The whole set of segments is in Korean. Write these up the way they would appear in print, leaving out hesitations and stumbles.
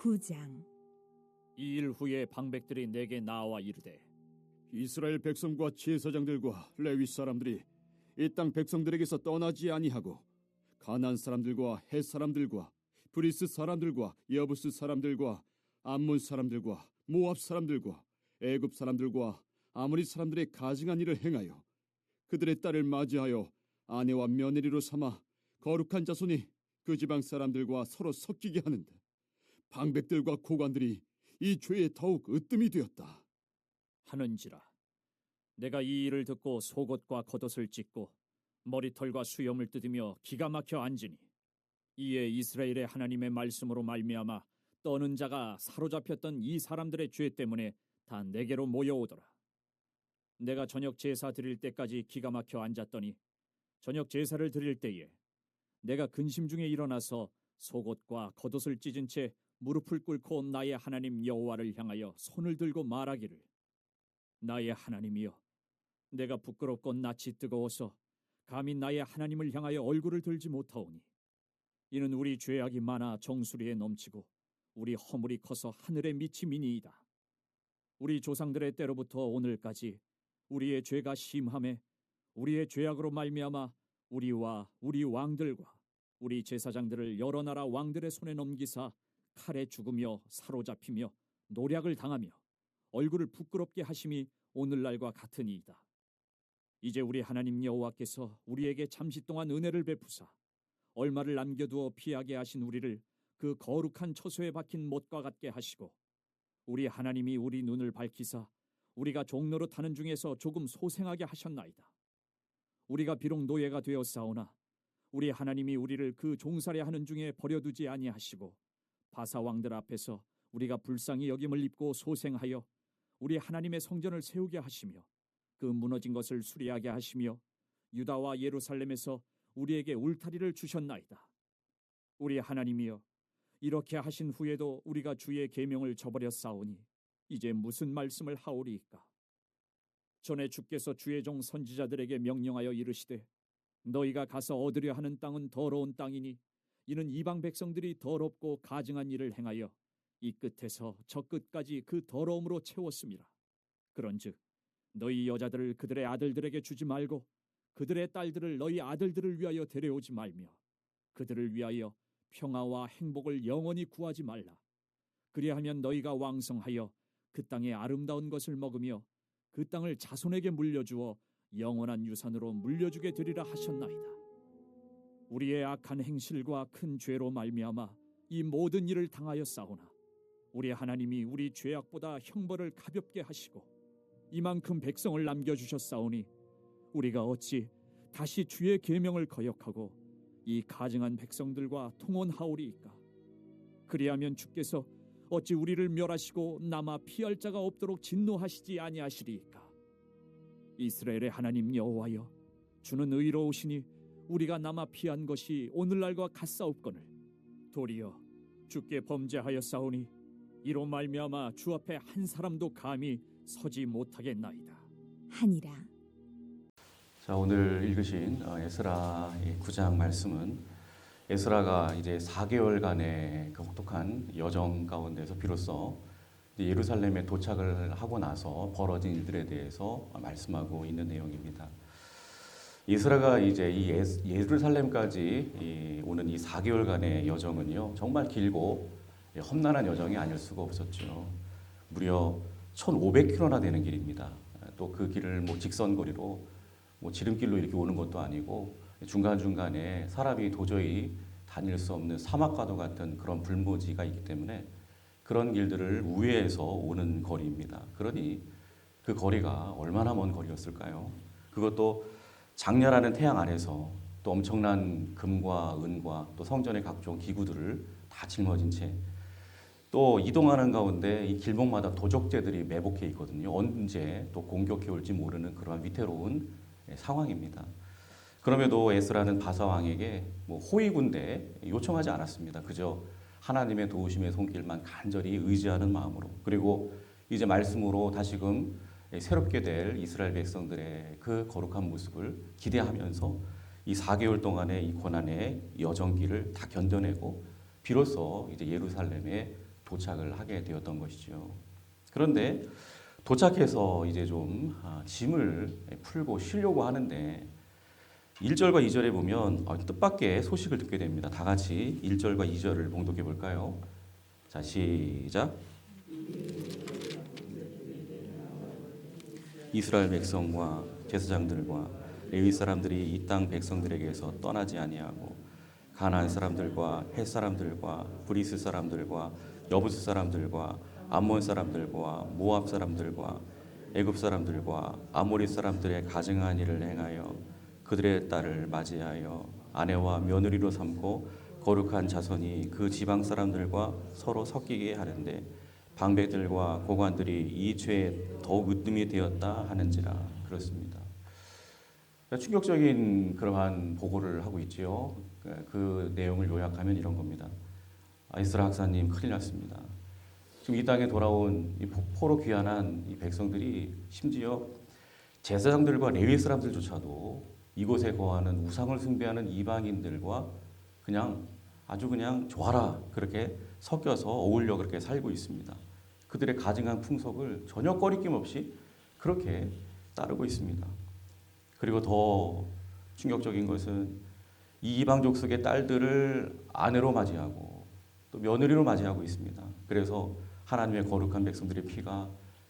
9장. 이 일 후에 방백들이 내게 나와 이르되, 이스라엘 백성과 제사장들과 레위 사람들이 이 땅 백성들에게서 떠나지 아니하고 가나안 사람들과 헷 사람들과 브리스 사람들과 여부스 사람들과 암몬 사람들과 모압 사람들과 애굽 사람들과 아모리 사람들의 가증한 일을 행하여 그들의 딸을 맞이하여 아내와 며느리로 삼아 거룩한 자손이 그 지방 사람들과 서로 섞이게 하는데 방백들과 고관들이 이 죄에 더욱 으뜸이 되었다 하는지라. 내가 이 일을 듣고 속옷과 겉옷을 찢고 머리털과 수염을 뜯으며 기가 막혀 앉으니, 이에 이스라엘의 하나님의 말씀으로 말미암아 떠는 자가 사로잡혔던 이 사람들의 죄 때문에 다 내게로 모여오더라. 내가 저녁 제사 드릴 때까지 기가 막혀 앉았더니 저녁 제사를 드릴 때에 내가 근심 중에 일어나서 속옷과 겉옷을 찢은 채 무릎을 꿇고 나의 하나님 여호와를 향하여 손을 들고 말하기를, 나의 하나님이여, 내가 부끄럽고 낯이 뜨거워서 감히 나의 하나님을 향하여 얼굴을 들지 못하오니, 이는 우리 죄악이 많아 정수리에 넘치고 우리 허물이 커서 하늘에 미치미니이다. 우리 조상들의 때로부터 오늘까지 우리의 죄가 심함에 우리의 죄악으로 말미암아 우리와 우리 왕들과 우리 제사장들을 여러 나라 왕들의 손에 넘기사 칼에 죽으며 사로잡히며 노략을 당하며 얼굴을 부끄럽게 하심이 오늘날과 같으니이다. 이제 우리 하나님 여호와께서 우리에게 잠시 동안 은혜를 베푸사 얼마를 남겨두어 피하게 하신 우리를 그 거룩한 처소에 박힌 못과 같게 하시고, 우리 하나님이 우리 눈을 밝히사 우리가 종로로 타는 중에서 조금 소생하게 하셨나이다. 우리가 비록 노예가 되었사오나 우리 하나님이 우리를 그 종살이 하는 중에 버려두지 아니하시고 바사 왕들 앞에서 우리가 불쌍히 여김을 입고 소생하여 우리 하나님의 성전을 세우게 하시며 그 무너진 것을 수리하게 하시며 유다와 예루살렘에서 우리에게 울타리를 주셨나이다. 우리 하나님이여, 이렇게 하신 후에도 우리가 주의 계명을 저버렸사오니 이제 무슨 말씀을 하오리이까? 전에 주께서 주의 종 선지자들에게 명령하여 이르시되, 너희가 가서 얻으려 하는 땅은 더러운 땅이니 이는 이방 백성들이 더럽고 가증한 일을 행하여 이 끝에서 저 끝까지 그 더러움으로 채웠음이라. 그런즉 너희 여자들을 그들의 아들들에게 주지 말고 그들의 딸들을 너희 아들들을 위하여 데려오지 말며 그들을 위하여 평화와 행복을 영원히 구하지 말라. 그리하면 너희가 왕성하여 그 땅의 아름다운 것을 먹으며 그 땅을 자손에게 물려주어 영원한 유산으로 물려주게 되리라 하셨나이다. 우리의 악한 행실과 큰 죄로 말미암아 이 모든 일을 당하였사오나 우리 하나님이 우리 죄악보다 형벌을 가볍게 하시고 이만큼 백성을 남겨주셨사오니 우리가 어찌 다시 주의 계명을 거역하고 이 가증한 백성들과 통혼하오리이까? 그리하면 주께서 어찌 우리를 멸하시고 남아 피할 자가 없도록 진노하시지 아니하시리이까? 이스라엘의 하나님 여호와여, 주는 의로우시니 우리가 남아 피한 것이 오늘날과 같사옵거늘 도리어 주께 범죄하였사오니 이로 말미암아 주 앞에 한 사람도 감히 서지 못하겠나이다 하니라. 자, 오늘 읽으신 에스라 9장 말씀은 에스라가 이제 4개월간의 그 혹독한 여정 가운데서 비로소 예루살렘에 도착을 하고 나서 벌어진 일들에 대해서 말씀하고 있는 내용입니다. 에스라가 이제 이 예루살렘까지 오는 이 4개월간의 여정은요, 정말 길고 험난한 여정이 아닐 수가 없었죠. 무려 1,500km나 되는 길입니다. 또 그 길을 뭐 직선거리로 뭐 지름길로 이렇게 오는 것도 아니고 중간중간에 사람이 도저히 다닐 수 없는 사막과도 같은 그런 불모지가 있기 때문에 그런 길들을 우회해서 오는 거리입니다. 그러니 그 거리가 얼마나 먼 거리였을까요? 그것도 장렬하는 태양 아래서 또 엄청난 금과 은과 또 성전의 각종 기구들을 다 짊어진 채 또 이동하는 가운데 이 길목마다 도적제들이 매복해 있거든요. 언제 또 공격해 올지 모르는 그런 위태로운 상황입니다. 그럼에도 에스라는 바사 왕에게 뭐 호위군대 요청하지 않았습니다. 그저 하나님의 도우심의 손길만 간절히 의지하는 마음으로, 그리고 이제 말씀으로 다시금 새롭게 될 이스라엘 백성들의 그 거룩한 모습을 기대하면서 이 4개월 동안의 이 고난의 여정길을 다 견뎌내고 비로소 이제 예루살렘에 도착을 하게 되었던 것이죠. 그런데 도착해서 이제 좀 짐을 풀고 쉬려고 하는데 1절과 2절에 보면 뜻밖의 소식을 듣게 됩니다. 다 같이 1절과 2절을 봉독해 볼까요? 자, 시작. 이스라엘 백성과 제사장들과 레위 사람들이 이 땅 백성들에게서 떠나지 아니하고 가나안 사람들과 헷 사람들과 브리스 사람들과 여부스 사람들과 암몬 사람들과 모압 사람들과 애굽 사람들과 아모리 사람들의 가증한 일을 행하여 그들의 딸을 맞이하여 아내와 며느리로 삼고 거룩한 자손이 그 지방 사람들과 서로 섞이게 하는데 방백들과 고관들이 이 죄에 더욱 으뜸이 되었다 하는지라. 그렇습니다. 충격적인 그러한 보고를 하고 있지요. 그 내용을 요약하면 이런 겁니다. 이스라 학사님 큰일 났습니다. 지금 이 땅에 돌아온 이 포로 귀환한 이 백성들이 심지어 제사장들과 레위 사람들조차도 이곳에 거하는 우상을 숭배하는 이방인들과 그냥 아주 그냥 좋아라 그렇게 섞여서 어울려 그렇게 살고 있습니다. 그들의 가증한 풍속을 전혀 꺼리낌 없이 그렇게 따르고 있습니다. 그리고 더 충격적인 것은 이 이방 족속의 딸들을 아내로 맞이하고 또 며느리로 맞이하고 있습니다. 그래서 하나님의 거룩한 백성들의 피가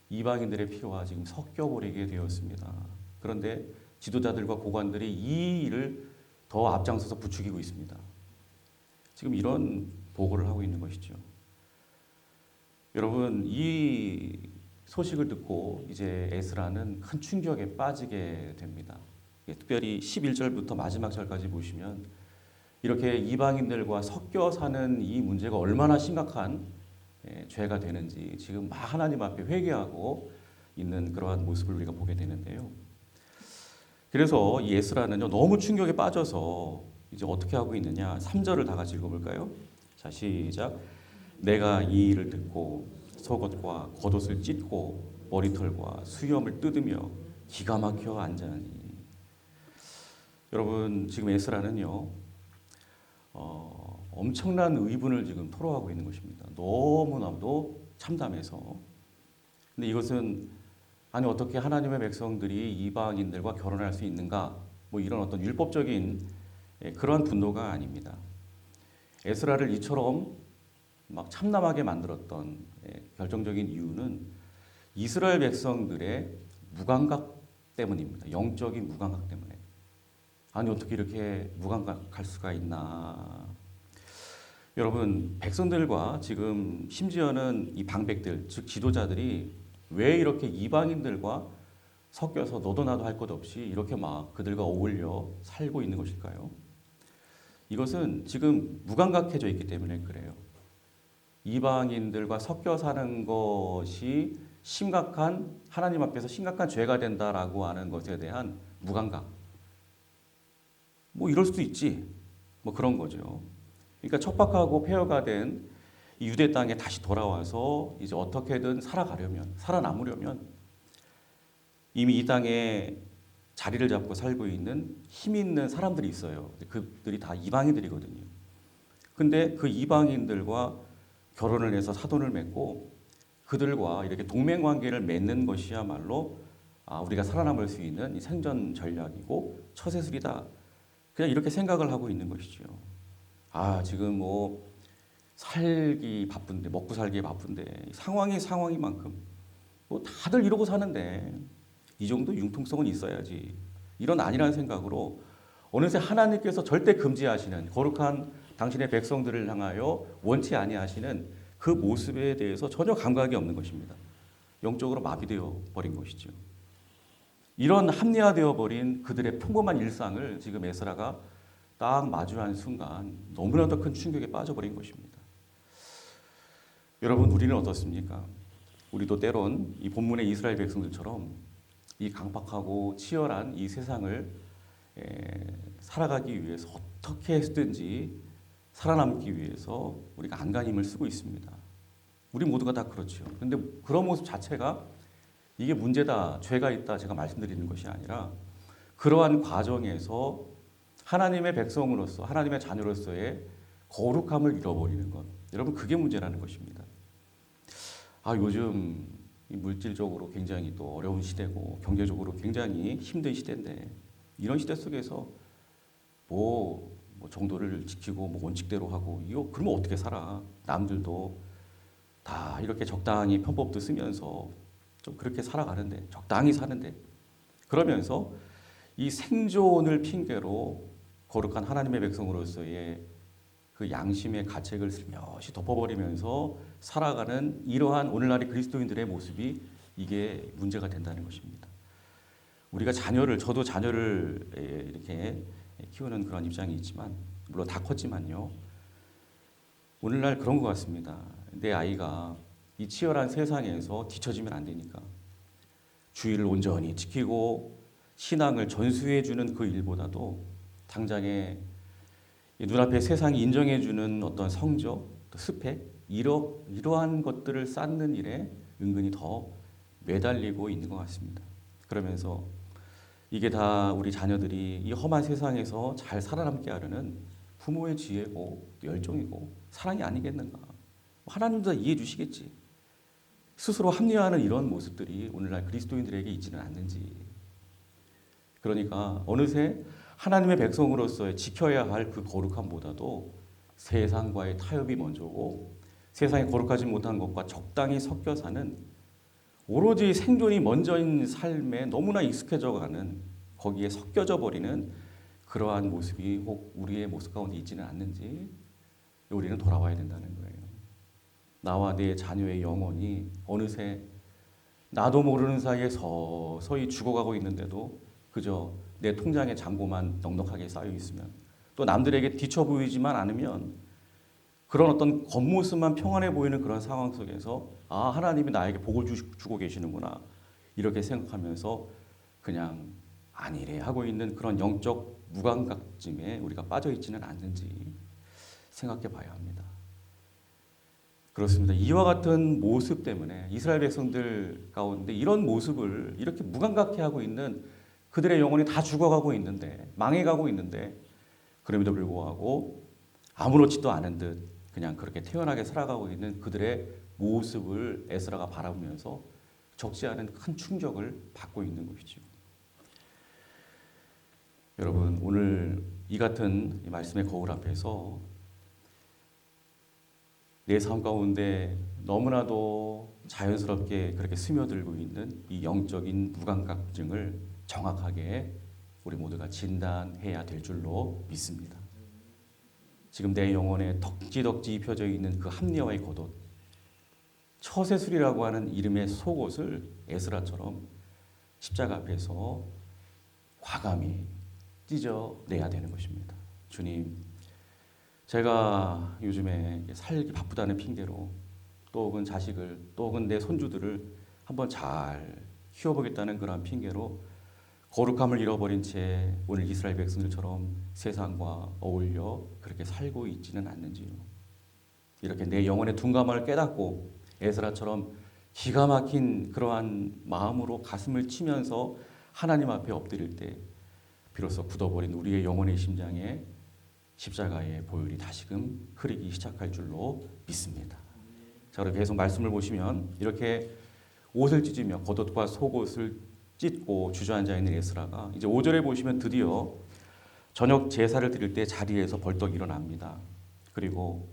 이방인들의 피와 지금 섞여버리게 되었습니다. 그런데 지도자들과 고관들이 이 일을 더 앞장서서 부추기고 있습니다. 지금 이런 보고를 하고 있는 것이죠. 여러분, 이 소식을 듣고 이제 에스라는 큰 충격에 빠지게 됩니다. 특별히 11절부터 마지막 절까지 보시면 이렇게 이방인들과 섞여 사는 이 문제가 얼마나 심각한 죄가 되는지 지금 막 하나님 앞에 회개하고 있는 그러한 모습을 우리가 보게 되는데요. 그래서 이 에스라는요, 너무 충격에 빠져서 이제 어떻게 하고 있느냐. 3절을 다 같이 읽어볼까요? 자, 시작. 내가 이 일을 듣고 속옷과 겉옷을 찢고 머리털과 수염을 뜯으며 기가 막혀 앉아니. 여러분, 지금 에스라는요, 엄청난 의분을 지금 토로하고 있는 것입니다. 너무나도 참담해서. 근데 이것은 아니 어떻게 하나님의 백성들이 이방인들과 결혼할 수 있는가? 뭐 이런 어떤 율법적인 그러한 분노가 아닙니다. 에스라를 이처럼 막 참담하게 만들었던 결정적인 이유는 이스라엘 백성들의 무감각 때문입니다. 영적인 무감각 때문에. 아니 어떻게 이렇게 무감각할 수가 있나? 여러분, 백성들과 지금 심지어는 이 방백들, 즉 지도자들이 왜 이렇게 이방인들과 섞여서 너도 나도 할 것 없이 이렇게 막 그들과 어울려 살고 있는 것일까요? 이것은 지금 무감각해져 있기 때문에 그래요. 이방인들과 섞여 사는 것이 심각한, 하나님 앞에서 심각한 죄가 된다라고 하는 것에 대한 무감각. 뭐 이럴 수도 있지. 뭐 그런 거죠. 그러니까 척박하고 폐허가 된 이 유대 땅에 다시 돌아와서 이제 어떻게든 살아가려면, 살아남으려면 이미 이 땅에 자리를 잡고 살고 있는 힘 있는 사람들이 있어요. 그들이 다 이방인들이거든요. 근데 그 이방인들과 결혼을 해서 사돈을 맺고 그들과 이렇게 동맹 관계를 맺는 것이야말로 우리가 살아남을 수 있는 생존 전략이고 처세술이다. 그냥 이렇게 생각을 하고 있는 것이죠. 지금 뭐 살기 바쁜데, 먹고 살기 바쁜데 상황이만큼 뭐 다들 이러고 사는데 이 정도 융통성은 있어야지. 이런 아니라는 생각으로 어느새 하나님께서 절대 금지하시는 거룩한 당신의 백성들을 향하여 원치 아니하시는 그 모습에 대해서 전혀 감각이 없는 것입니다. 영적으로 마비되어 버린 것이죠. 이런 합리화되어 버린 그들의 평범한 일상을 지금 에스라가 딱 마주한 순간 너무나도 큰 충격에 빠져버린 것입니다. 여러분, 우리는 어떻습니까? 우리도 때론 이 본문의 이스라엘 백성들처럼 이 강팍하고 치열한 이 세상을 살아가기 위해서 어떻게 해서든지 살아남기 위해서 우리가 안간힘을 쓰고 있습니다. 우리 모두가 다 그렇죠. 그런데 그런 모습 자체가 이게 문제다, 죄가 있다 제가 말씀드리는 것이 아니라 그러한 과정에서 하나님의 백성으로서, 하나님의 자녀로서의 거룩함을 잃어버리는 것. 여러분, 그게 문제라는 것입니다. 요즘 이 물질적으로 굉장히 또 어려운 시대고 경제적으로 굉장히 힘든 시대인데 이런 시대 속에서 뭐 정도를 지키고 뭐 원칙대로 하고 이거 그러면 어떻게 살아? 남들도 다 이렇게 적당히 편법도 쓰면서 좀 그렇게 살아가는데 적당히 사는데 그러면서 이 생존을 핑계로 거룩한 하나님의 백성으로서의 그 양심의 가책을 슬며시 덮어버리면서 살아가는 이러한 오늘날의 그리스도인들의 모습이 이게 문제가 된다는 것입니다. 우리가 저도 자녀를 이렇게 키우는 그런 입장이 있지만 물론 다 컸지만요. 오늘날 그런 것 같습니다. 내 아이가 이 치열한 세상에서 뒤처지면 안 되니까 주의를 온전히 지키고 신앙을 전수해주는 그 일보다도 당장에 눈앞에 세상이 인정해주는 어떤 성적, 스펙 이러한 것들을 쌓는 일에 은근히 더 매달리고 있는 것 같습니다. 그러면서 이게 다 우리 자녀들이 이 험한 세상에서 잘 살아남게 하려는 부모의 지혜고 열정이고 사랑이 아니겠는가. 하나님도 다 이해해 주시겠지. 스스로 합리화하는 이런 모습들이 오늘날 그리스도인들에게 있지는 않는지. 그러니까 어느새 하나님의 백성으로서의 지켜야 할 그 거룩함보다도 세상과의 타협이 먼저고 세상에 거룩하지 못한 것과 적당히 섞여 사는 오로지 생존이 먼저인 삶에 너무나 익숙해져 가는 거기에 섞여져 버리는 그러한 모습이 혹 우리의 모습 가운데 있지는 않는지 우리는 돌아와야 된다는 거예요. 나와 내 자녀의 영혼이 어느새 나도 모르는 사이에 서서히 죽어가고 있는데도 그저 내 통장의 잔고만 넉넉하게 쌓여 있으면 또 남들에게 뒤처 보이지만 않으면 그런 어떤 겉모습만 평안해 보이는 그런 상황 속에서 하나님이 나에게 복을 주고 계시는구나 이렇게 생각하면서 그냥 아니래 하고 있는 그런 영적 무감각증에 우리가 빠져 있지는 않는지 생각해 봐야 합니다. 그렇습니다. 이와 같은 모습 때문에 이스라엘 백성들 가운데 이런 모습을 이렇게 무감각해 하고 있는 그들의 영혼이 다 죽어가고 있는데 망해가고 있는데 그럼에도 불구하고 아무렇지도 않은 듯 그냥 그렇게 태연하게 살아가고 있는 그들의 모습을 에스라가 바라보면서 적지 않은 큰 충격을 받고 있는 것이죠. 여러분 오늘 이 같은 말씀의 거울 앞에서 내 삶 가운데 너무나도 자연스럽게 그렇게 스며들고 있는 이 영적인 무감각증을 정확하게 우리 모두가 진단해야 될 줄로 믿습니다. 지금 내 영혼에 덕지덕지 입혀져 있는 그 합리화의 겉옷, 처세술이라고 하는 이름의 속옷을 에스라처럼 십자가 앞에서 과감히 찢어내야 되는 것입니다. 주님, 제가 요즘에 살기 바쁘다는 핑계로 또 혹은 자식을 또 혹은 내 손주들을 한번 잘 키워보겠다는 그런 핑계로 거룩함을 잃어버린 채 오늘 이스라엘 백성들처럼 세상과 어울려 그렇게 살고 있지는 않는지요. 이렇게 내 영혼의 둔감함을 깨닫고 에스라처럼 기가 막힌 그러한 마음으로 가슴을 치면서 하나님 앞에 엎드릴 때 비로소 굳어버린 우리의 영혼의 심장에 십자가의 보혈이 다시금 흐르기 시작할 줄로 믿습니다. 자, 그리고 계속 말씀을 보시면 이렇게 옷을 찢으며 겉옷과 속옷을 찢고 주저앉아 있는 에스라가 이제 5절에 보시면 드디어 저녁 제사를 드릴 때 자리에서 벌떡 일어납니다. 그리고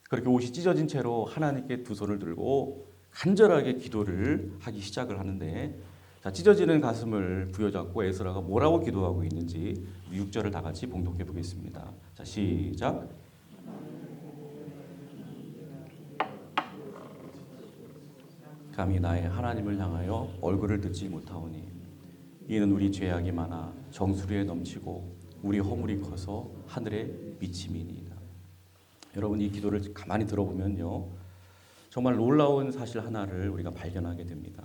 그렇게 옷이 찢어진 채로 하나님께 두 손을 들고 간절하게 기도를 하기 시작을 하는데 자, 찢어지는 가슴을 부여잡고 에스라가 뭐라고 기도하고 있는지 6절을 다 같이 봉독해 보겠습니다. 자, 시작. 감히 나의 하나님을 향하여 얼굴을 듣지 못하오니 이는 우리 죄악이 많아 정수리에 넘치고 우리 허물이 커서 하늘에 미침이니이다. 여러분 이 기도를 가만히 들어보면요 정말 놀라운 사실 하나를 우리가 발견하게 됩니다.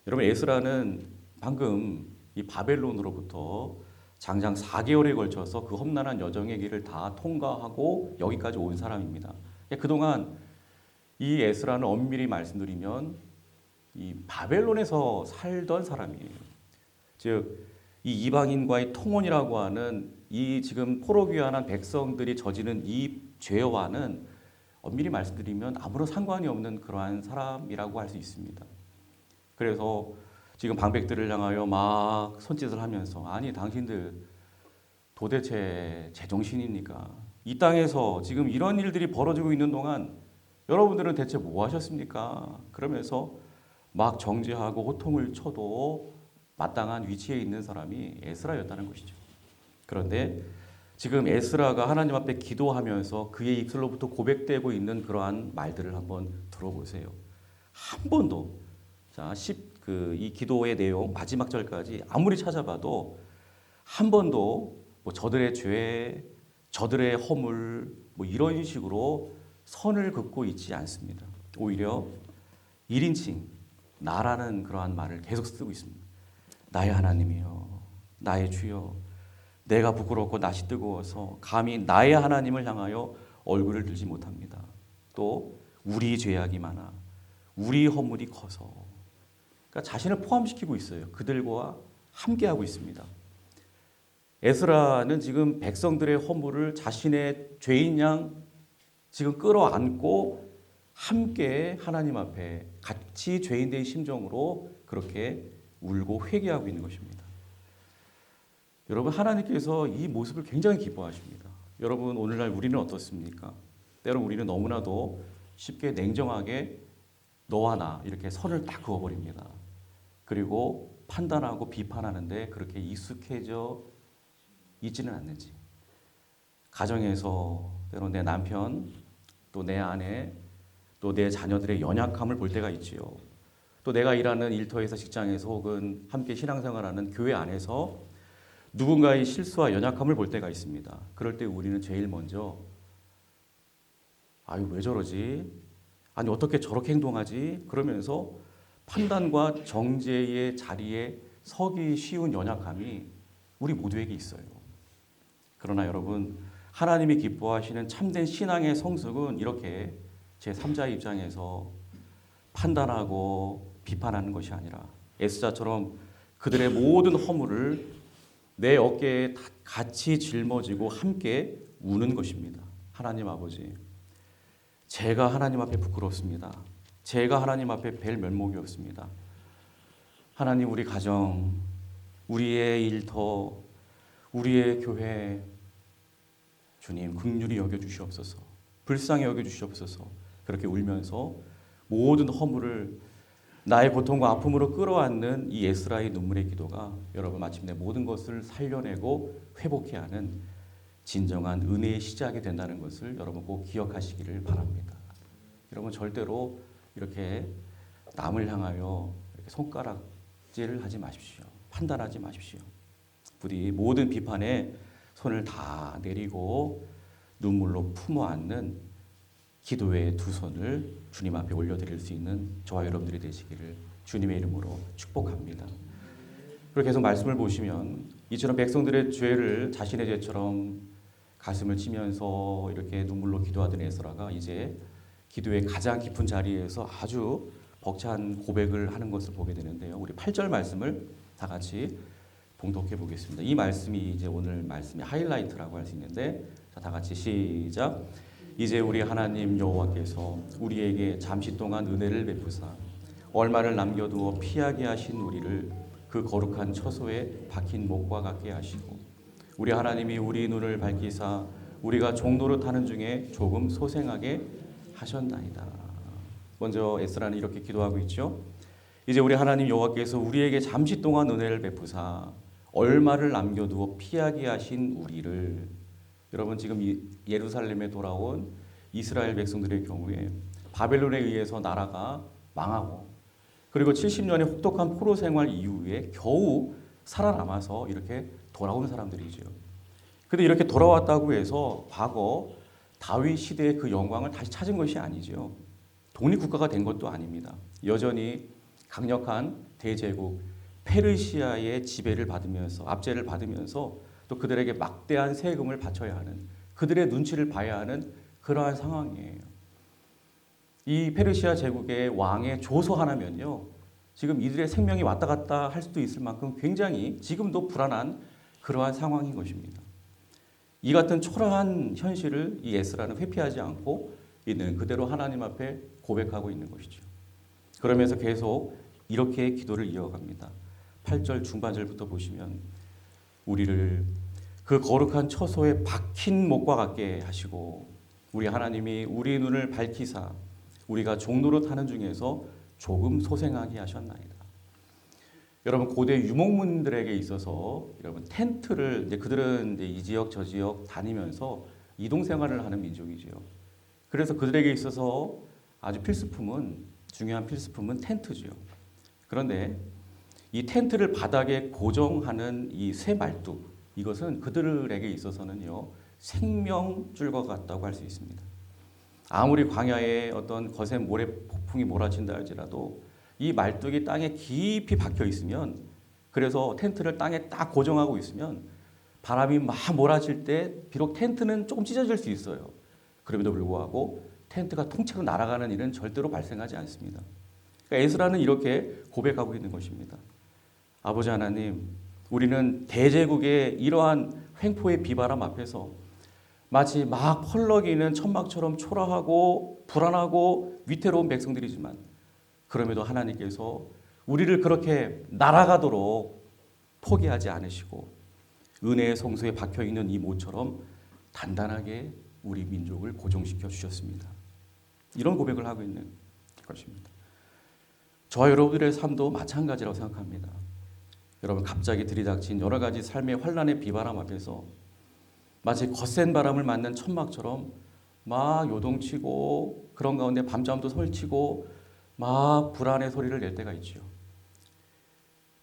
여러분 에스라는 방금 이 바벨론으로부터 장장 4개월에 걸쳐서 그 험난한 여정의 길을 다 통과하고 여기까지 온 사람입니다. 그동안 이 에스라는 엄밀히 말씀드리면 이 바벨론에서 살던 사람이에요. 즉 이 이방인과의 통혼이라고 하는 이 지금 포로 귀환한 백성들이 저지른 이 죄와는 엄밀히 말씀드리면 아무런 상관이 없는 그러한 사람이라고 할 수 있습니다. 그래서 지금 방백들을 향하여 막 손짓을 하면서 아니 당신들 도대체 제정신입니까? 이 땅에서 지금 이런 일들이 벌어지고 있는 동안 여러분들은 대체 뭐 하셨습니까? 그러면서 막 정죄하고 호통을 쳐도 마땅한 위치에 있는 사람이 에스라였다는 것이죠. 그런데 지금 에스라가 하나님 앞에 기도하면서 그의 입술로부터 고백되고 있는 그러한 말들을 한번 들어보세요. 한 번도 이 기도의 내용 마지막 절까지 아무리 찾아봐도 한 번도 뭐 저들의 죄, 저들의 허물 뭐 이런 식으로 선을 긋고 있지 않습니다. 오히려 1인칭 나라는 그러한 말을 계속 쓰고 있습니다. 나의 하나님이여, 나의 주여, 내가 부끄럽고 낯이 뜨거워서 감히 나의 하나님을 향하여 얼굴을 들지 못합니다. 또 우리 죄악이 많아, 우리 허물이 커서. 그러니까 자신을 포함시키고 있어요. 그들과 함께하고 있습니다. 에스라는 지금 백성들의 허물을 자신의 죄인 양 지금 끌어안고 함께 하나님 앞에 같이 죄인된 심정으로 그렇게 울고 회개하고 있는 것입니다. 여러분, 하나님께서 이 모습을 굉장히 기뻐하십니다. 여러분, 오늘날 우리는 어떻습니까? 때로 우리는 너무나도 쉽게 냉정하게 너와 나 이렇게 선을 딱 그어버립니다. 그리고 판단하고 비판하는데 그렇게 익숙해져 있지는 않는지. 가정에서 때로 내 남편, 또 내 아내, 또 내 자녀들의 연약함을 볼 때가 있지요. 또 내가 일하는 일터에서, 직장에서 혹은 함께 신앙생활하는 교회 안에서 누군가의 실수와 연약함을 볼 때가 있습니다. 그럴 때 우리는 제일 먼저 아유 왜 저러지? 아니 어떻게 저렇게 행동하지? 그러면서 판단과 정죄의 자리에 서기 쉬운 연약함이 우리 모두에게 있어요. 그러나 여러분, 하나님이 기뻐하시는 참된 신앙의 성숙은 이렇게 제3자의 입장에서 판단하고 비판하는 것이 아니라 에스자처럼 그들의 모든 허물을 내 어깨에 같이 짊어지고 함께 우는 것입니다. 하나님 아버지, 제가 하나님 앞에 부끄럽습니다. 제가 하나님 앞에 뵐 면목이 없습니다. 하나님, 우리 가정, 우리의 일터, 우리의 교회, 주님 긍휼히 여겨주시옵소서. 불쌍히 여겨주시옵소서. 그렇게 울면서 모든 허물을 나의 고통과 아픔으로 끌어안는 이 에스라의 눈물의 기도가 여러분 마침내 모든 것을 살려내고 회복해야 하는 진정한 은혜의 시작이 된다는 것을 여러분 꼭 기억하시기를 바랍니다. 여러분 절대로 이렇게 남을 향하여 이렇게 손가락질을 하지 마십시오. 판단하지 마십시오. 부디 모든 비판에 손을 다 내리고 눈물로 품어 안는 기도의 두 손을 주님 앞에 올려드릴 수 있는 저와 여러분들이 되시기를 주님의 이름으로 축복합니다. 그리고 계속 말씀을 보시면 이처럼 백성들의 죄를 자신의 죄처럼 가슴을 치면서 이렇게 눈물로 기도하던 에스라가 이제 기도의 가장 깊은 자리에서 아주 벅찬 고백을 하는 것을 보게 되는데요. 우리 8절 말씀을 다 같이 봉독해 보겠습니다. 이 말씀이 이제 오늘 말씀의 하이라이트라고 할 수 있는데, 자, 다 같이 시작. 이제 우리 하나님 여호와께서 우리에게 잠시 동안 은혜를 베푸사 얼마를 남겨두어 피하게 하신 우리를 그 거룩한 처소에 박힌 목과 같게 하시고, 우리 하나님이 우리 눈을 밝히사 우리가 종로를 타는 중에 조금 소생하게 하셨나이다. 먼저 에스라는 이렇게 기도하고 있죠. 이제 우리 하나님 여호와께서 우리에게 잠시 동안 은혜를 베푸사 얼마를 남겨두어 피하게 하신 우리를. 여러분, 지금 예루살렘에 돌아온 이스라엘 백성들의 경우에 바벨론에 의해서 나라가 망하고, 그리고 70년의 혹독한 포로 생활 이후에 겨우 살아남아서 이렇게 돌아온 사람들이죠. 그런데 이렇게 돌아왔다고 해서 과거 다윗 시대의 그 영광을 다시 찾은 것이 아니죠. 독립국가가 된 것도 아닙니다. 여전히 강력한 대제국 페르시아의 지배를 받으면서, 압제를 받으면서 또 그들에게 막대한 세금을 바쳐야 하는, 그들의 눈치를 봐야 하는 그러한 상황이에요. 이 페르시아 제국의 왕의 조소 하나면요, 지금 이들의 생명이 왔다 갔다 할 수도 있을 만큼 굉장히 지금도 불안한 그러한 상황인 것입니다. 이 같은 초라한 현실을 이 에스라는 회피하지 않고 있는 그대로 하나님 앞에 고백하고 있는 것이죠. 그러면서 계속 이렇게 기도를 이어갑니다. 8절 중반절부터 보시면 우리를 그 거룩한 처소에 박힌 목과 같게 하시고 우리 하나님이 우리 눈을 밝히사 우리가 종로로 타는 중에서 조금 소생하게 하셨나이다. 여러분 고대 유목민들에게 있어서 여러분 텐트를 그들은 이 지역 저 지역 다니면서 이동 생활을 하는 민족이지요. 그래서 그들에게 있어서 아주 중요한 필수품은 텐트지요. 그런데 이 텐트를 바닥에 고정하는 이 쇠 말뚝 이것은 그들에게 있어서는요 생명줄과 같다고 할 수 있습니다. 아무리 광야에 어떤 거센 모래 폭풍이 몰아친다 할지라도 이 말뚝이 땅에 깊이 박혀 있으면 그래서 텐트를 땅에 딱 고정하고 있으면 바람이 막 몰아칠 때 비록 텐트는 조금 찢어질 수 있어요. 그럼에도 불구하고 텐트가 통째로 날아가는 일은 절대로 발생하지 않습니다. 그러니까 에스라는 이렇게 고백하고 있는 것입니다. 아버지 하나님, 우리는 대제국의 이러한 횡포의 비바람 앞에서 마치 막 펄럭이는 천막처럼 초라하고 불안하고 위태로운 백성들이지만 그럼에도 하나님께서 우리를 그렇게 날아가도록 포기하지 않으시고 은혜의 성소에 박혀있는 이 모처럼 단단하게 우리 민족을 고정시켜 주셨습니다. 이런 고백을 하고 있는 것입니다. 저와 여러분들의 삶도 마찬가지라고 생각합니다. 여러분 갑자기 들이닥친 여러 가지 삶의 환란의 비바람 앞에서 마치 거센 바람을 맞는 천막처럼 막 요동치고 그런 가운데 밤잠도 설치고 막 불안의 소리를 낼 때가 있죠.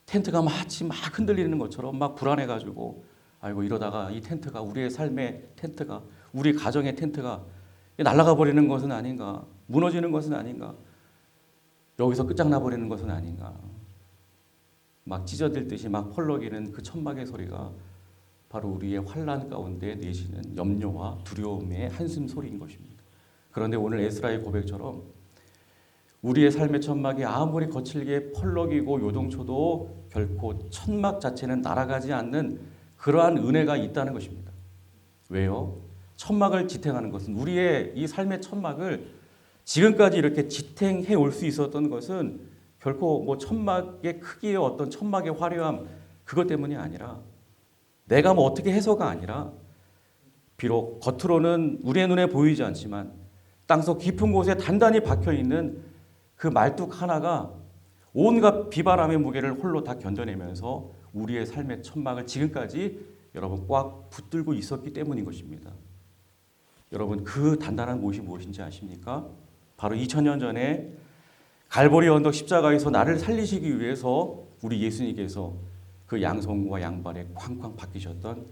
텐트가 마치 막 흔들리는 것처럼 막 불안해가지고 아이고 이러다가 이 텐트가 우리의 삶의 텐트가 우리 가정의 텐트가 날아가 버리는 것은 아닌가, 무너지는 것은 아닌가, 여기서 끝장나 버리는 것은 아닌가, 막 찢어질 듯이 막 펄럭이는 그 천막의 소리가 바로 우리의 환란 가운데 내시는 염려와 두려움의 한숨 소리인 것입니다. 그런데 오늘 에스라의 고백처럼 우리의 삶의 천막이 아무리 거칠게 펄럭이고 요동쳐도 결코 천막 자체는 날아가지 않는 그러한 은혜가 있다는 것입니다. 왜요? 천막을 지탱하는 것은 우리의 이 삶의 천막을 지금까지 이렇게 지탱해 올 수 있었던 것은 결코 뭐 천막의 크기의 어떤 천막의 화려함 그것 때문이 아니라 내가 뭐 어떻게 해서가 아니라 비록 겉으로는 우리의 눈에 보이지 않지만 땅속 깊은 곳에 단단히 박혀있는 그 말뚝 하나가 온갖 비바람의 무게를 홀로 다 견뎌내면서 우리의 삶의 천막을 지금까지 여러분 꽉 붙들고 있었기 때문인 것입니다. 여러분 그 단단한 못이 무엇인지 아십니까? 바로 2000년 전에 갈보리 언덕 십자가에서 나를 살리시기 위해서 우리 예수님께서 그 양손과 양발에 쾅쾅 박히셨던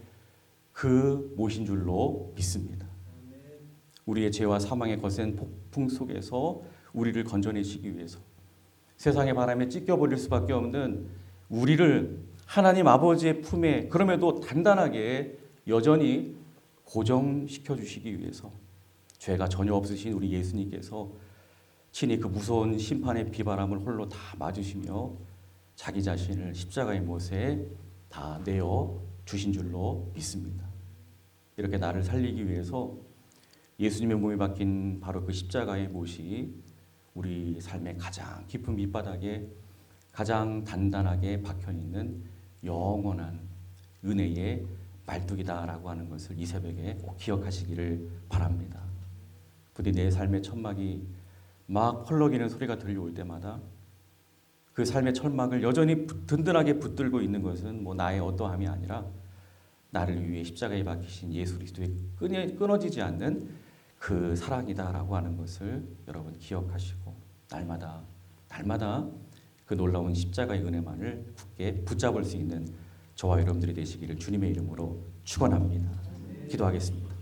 그 못인 줄로 믿습니다. 우리의 죄와 사망의 거센 폭풍 속에서 우리를 건져내시기 위해서 세상의 바람에 찢겨버릴 수밖에 없는 우리를 하나님 아버지의 품에 그럼에도 단단하게 여전히 고정시켜 주시기 위해서 죄가 전혀 없으신 우리 예수님께서 친히 그 무서운 심판의 비바람을 홀로 다 맞으시며 자기 자신을 십자가의 못에 다 내어 주신 줄로 믿습니다. 이렇게 나를 살리기 위해서 예수님의 몸이 박힌 바로 그 십자가의 못이 우리 삶의 가장 깊은 밑바닥에 가장 단단하게 박혀있는 영원한 은혜의 말뚝이다라고 하는 것을 이 새벽에 꼭 기억하시기를 바랍니다. 부디 내 삶의 천막이 막 펄럭이는 소리가 들려올 때마다 그 삶의 천막을 여전히 든든하게 붙들고 있는 것은 뭐 나의 어떠함이 아니라 나를 위해 십자가에 박히신 예수 그리스도의 끊어지지 않는 그 사랑이다라고 하는 것을 여러분 기억하시고 날마다 그 놀라운 십자가의 은혜만을 굳게 붙잡을 수 있는 저와 여러분들이 되시기를 주님의 이름으로 축원합니다. 기도하겠습니다.